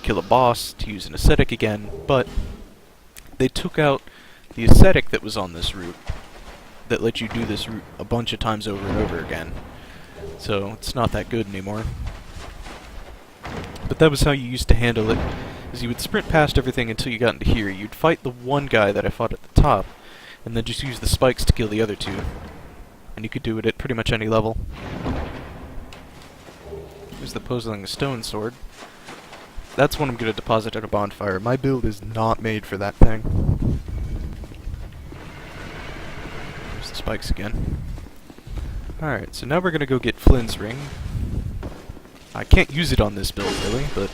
kill a boss to use an ascetic again, but they took out the ascetic that was on this route that let you do this route a bunch of times over and over again. So it's not that good anymore. But that was how you used to handle it, is you would sprint past everything until you got into here. You'd fight the one guy that I fought at the top, and then just use the spikes to kill the other two. And you could do it at pretty much any level. Here's the Poseling Stone Sword. That's what I'm going to deposit at a bonfire. My build is not made for that thing. There's the spikes again. Alright, so now we're going to go get Flynn's Ring. I can't use it on this build, really, but...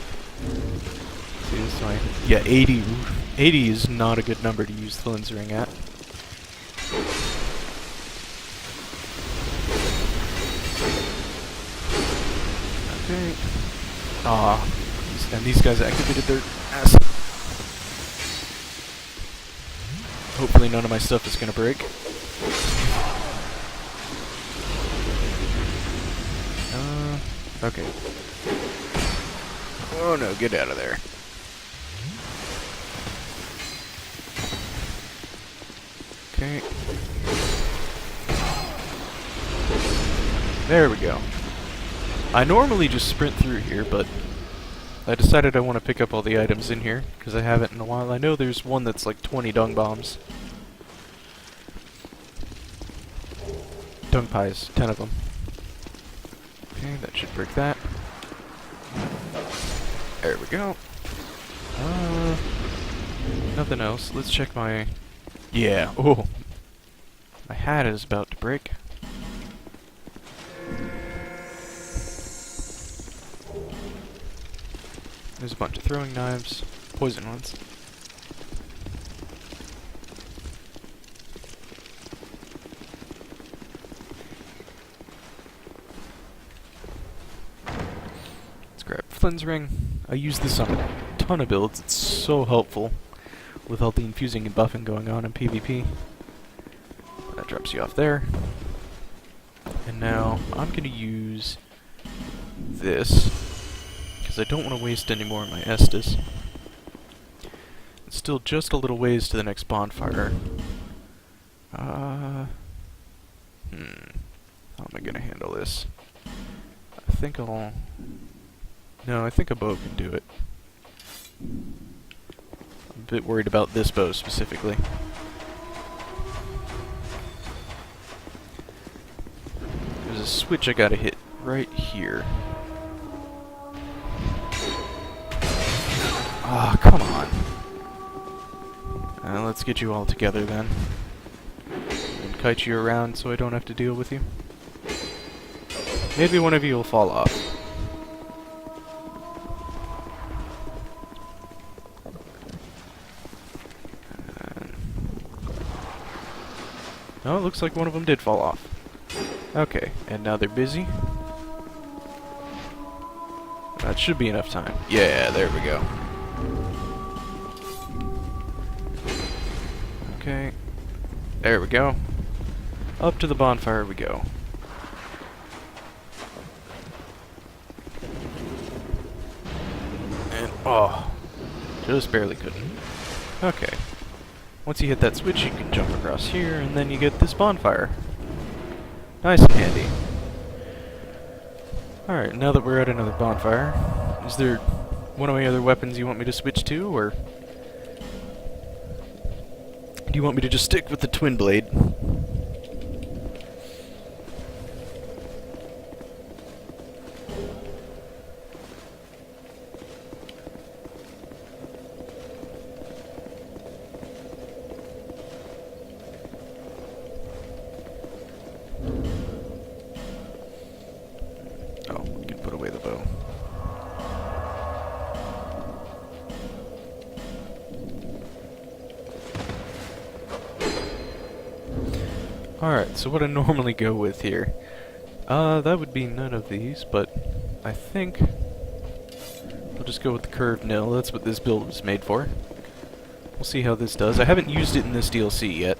See, this is my... Yeah, 80. Oof. 80 is not a good number to use Flynn's Ring at. Okay. And these guys activated their ass. Hopefully none of my stuff is gonna break. Okay. Oh no, get out of there. Okay. There we go. I normally just sprint through here, but I decided I want to pick up all the items in here, because I haven't in a while. I know there's one that's like 20 dung bombs. Dung pies, 10 of them. Okay, that should break that. There we go. Nothing else. Let's check my... Yeah, oh! My hat is about to break. There's a bunch of throwing knives, poison ones. Let's grab Flynn's Ring. I use this on a ton of builds. It's so helpful with all the infusing and buffing going on in PvP. That drops you off there. And now I'm going to use this, because I don't want to waste any more of my Estus. It's still just a little ways to the next bonfire. How am I going to handle this? I think I'll... No, I think a bow can do it. I'm a bit worried about this bow specifically. There's a switch I gotta hit right here. Ah, come on. Let's get you all together then. And kite you around so I don't have to deal with you. Maybe one of you will fall off. No, it looks like one of them did fall off. Okay, and now they're busy. That should be enough time. Yeah, there we go. Okay. There we go. Up to the bonfire we go. And, oh, just barely couldn't. Okay. Once you hit that switch, you can jump across here, and then you get this bonfire. Nice and handy. Alright, now that we're at another bonfire, is there one of my other weapons you want me to switch to, or do you want me to just stick with the twin blade? Oh, we can put away the bow. Alright, so what I normally go with here, that would be none of these, but I think I'll just go with the curved nil. That's what this build was made for. We'll see how this does. I haven't used it in this DLC yet.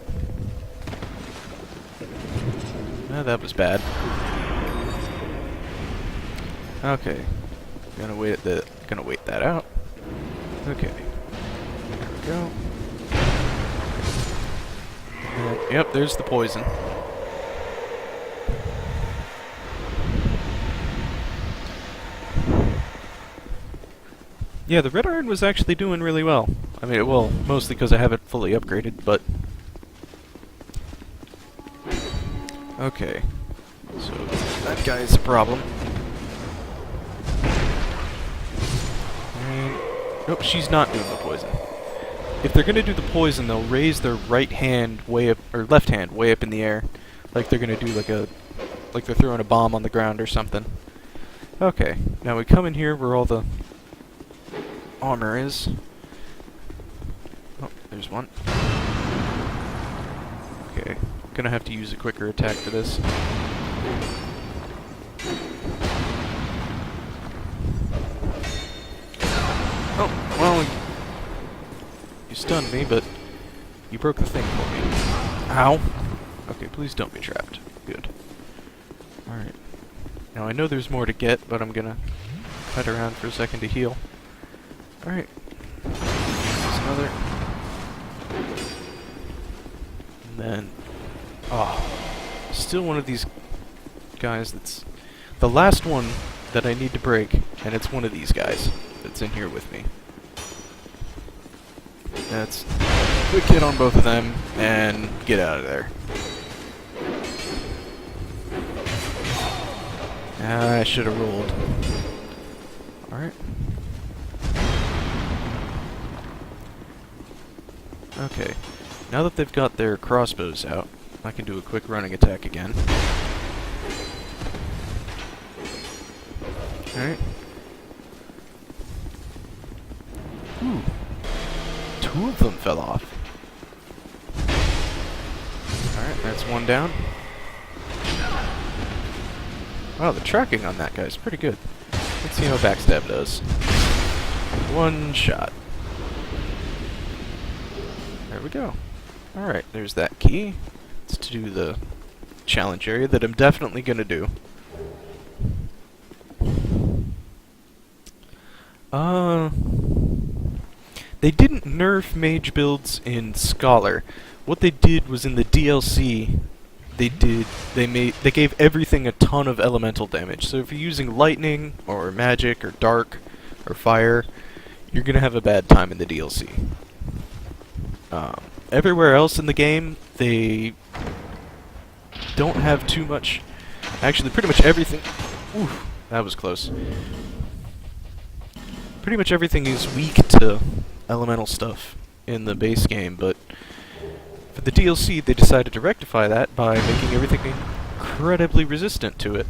That was bad. Okay, gonna wait that out. Okay. There we go. Yep, there's the poison. Yeah, the red iron was actually doing really well. I mean, well, mostly because I have it fully upgraded, but... Okay. So, that guy's a problem. And... Nope, she's not doing the poison. If they're gonna do the poison, they'll raise their right hand way up, or left hand way up in the air. Like they're gonna do like they're throwing a bomb on the ground or something. Okay, now we come in here where all the armor is. Oh, there's one. Okay, gonna have to use a quicker attack for this. Oh, well, you stunned me, but you broke the thing for me. Ow! Okay, please don't be trapped. Good. Alright. Now I know there's more to get, but I'm gonna cut around for a second to heal. Alright. There's another. And then... Oh. Still one of these guys that's... The last one that I need to break, and it's one of these guys that's in here with me. That's... Quick hit on both of them, and get out of there. I should have rolled. Alright. Okay. Now that they've got their crossbows out, I can do a quick running attack again. Alright. Ooh. Two of them fell off. Alright, that's one down. Wow, the tracking on that guy is pretty good. Let's see how backstab does. One shot. There we go. Alright, there's that key. It's to do the challenge area that I'm definitely gonna do. They didn't nerf mage builds in Scholar. What they did was in the DLC, they gave everything a ton of elemental damage. So if you're using lightning, or magic, or dark, or fire, you're gonna have a bad time in the DLC. Everywhere else in the game, they don't have too much... Actually, pretty much everything... Oof, that was close. Pretty much everything is weak to elemental stuff in the base game, but for the DLC, they decided to rectify that by making everything incredibly resistant to it.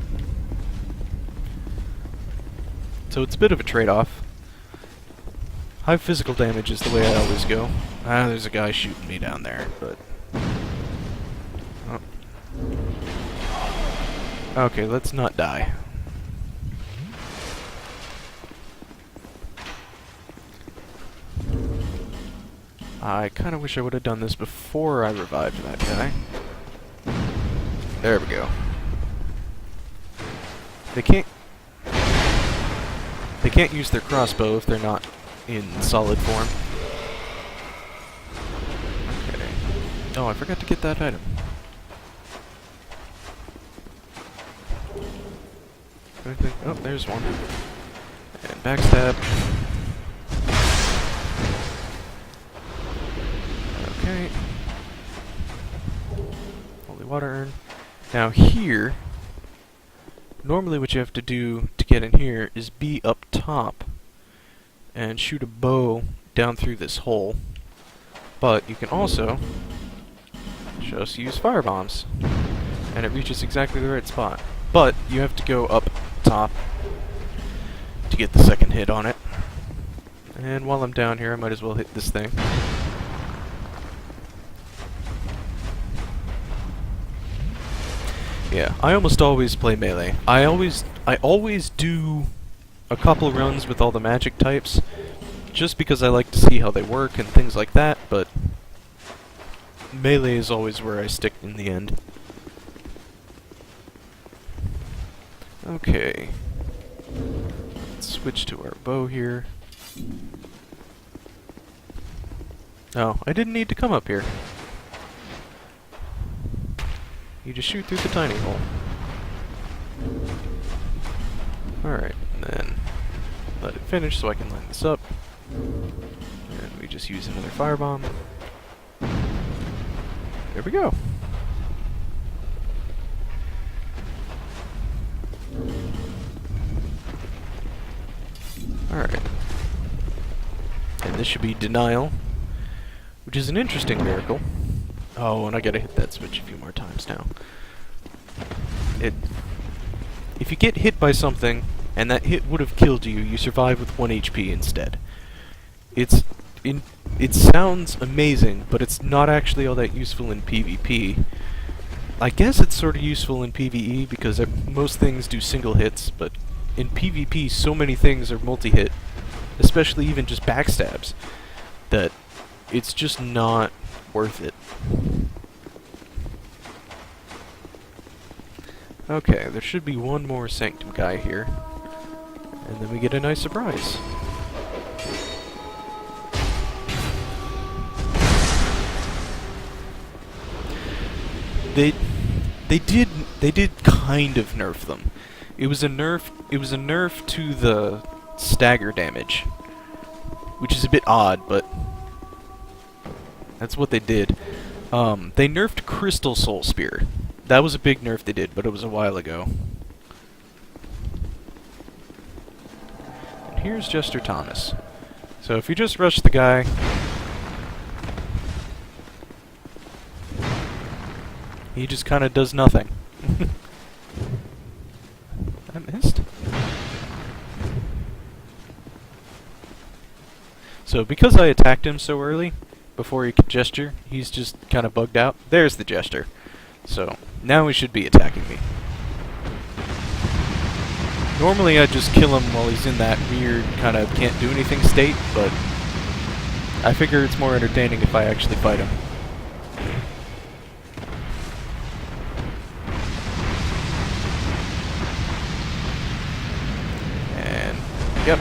So it's a bit of a trade-off. High physical damage is the way I always go. Ah, there's a guy shooting me down there, but... Oh. Okay, let's not die. I kinda wish I would have done this before I revived that guy. There we go. They can't use their crossbow if they're not in solid form. Okay. Oh, I forgot to get that item. Anything? Oh, there's one. And backstab. Okay. Holy water urn. Now here, normally what you have to do to get in here is be up top and shoot a bow down through this hole. But you can also just use fire bombs, and it reaches exactly the right spot. But you have to go up top to get the second hit on it. And while I'm down here, I might as well hit this thing. Yeah, I almost always play melee. I always do a couple runs with all the magic types, just because I like to see how they work and things like that, but melee is always where I stick in the end. Okay. Let's switch to our bow here. Oh, I didn't need to come up here. You just shoot through the tiny hole. Alright, and then let it finish so I can line this up. And we just use another firebomb. There we go. Alright. And this should be denial, which is an interesting miracle. Oh, and I gotta hit that switch a few more times now. If you get hit by something, and that hit would have killed you, you survive with 1 HP instead. It sounds amazing, but it's not actually all that useful in PvP. I guess it's sort of useful in PvE, because most things do single hits, but in PvP so many things are multi-hit, especially even just backstabs, that it's just not worth it. Okay, there should be one more Sanctum guy here, and then we get a nice surprise. They did kind of nerf them. It was a nerf to the stagger damage, which is a bit odd, but that's what they did. They nerfed Crystal Soul Spear. That was a big nerf they did, but it was a while ago. And here's Jester Thomas. So if you just rush the guy, he just kind of does nothing. I missed. So because I attacked him so early, before he could gesture, he's just kind of bugged out. There's the Jester. So now he should be attacking me. Normally I'd just kill him while he's in that weird kind of can't do anything state, but I figure it's more entertaining if I actually fight him. And yep.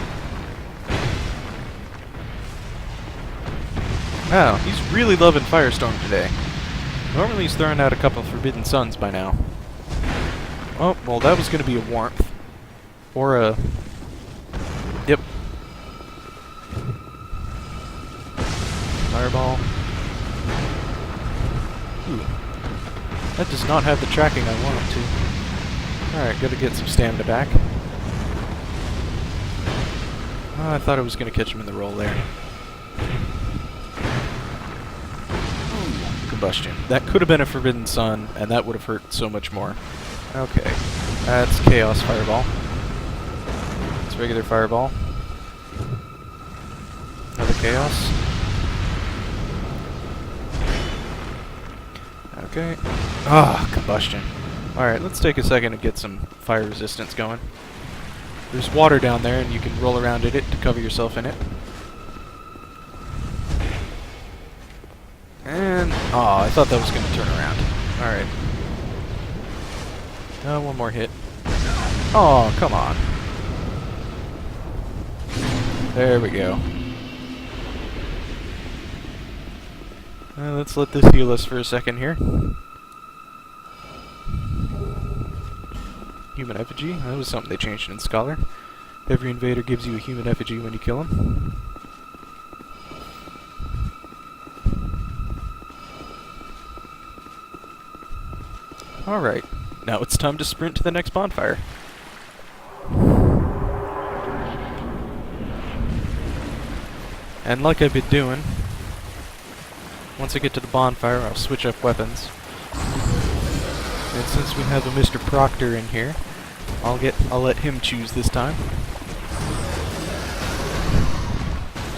Wow, he's really loving Firestorm today. Normally he's throwing out a couple Forbidden Suns by now. Oh, well that was going to be a Warmth. Or a... Yep. Fireball. Ooh. That does not have the tracking I want it to. Alright, gotta get some stamina back. Oh, I thought I was going to catch him in the roll there. Combustion. That could have been a Forbidden Sun, and that would have hurt so much more. Okay. That's Chaos Fireball. It's regular Fireball. Another Chaos. Okay. Ah, Combustion. Alright, let's take a second to get some fire resistance going. There's water down there, and you can roll around in it to cover yourself in it. And... oh, I thought that was going to turn around. Alright. One more hit. Oh, come on. There we go. Let's let this heal us for a second here. Human Effigy. That was something they changed in Scholar. Every invader gives you a human effigy when you kill him. Alright, now it's time to sprint to the next bonfire. And like I've been doing, once I get to the bonfire, I'll switch up weapons. And since we have a Mr. Proctor in here, I'll let him choose this time.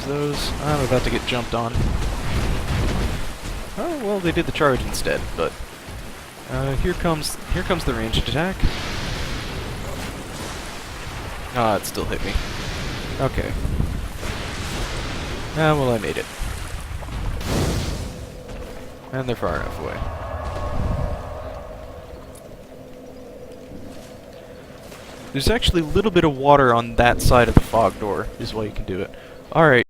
Those, I'm about to get jumped on. Oh, well, they did the charge instead, but here comes the ranged attack. Ah, it still hit me. Okay. Ah, well, I made it. And they're far enough away. There's actually a little bit of water on that side of the fog door, is why you can do it. Alright.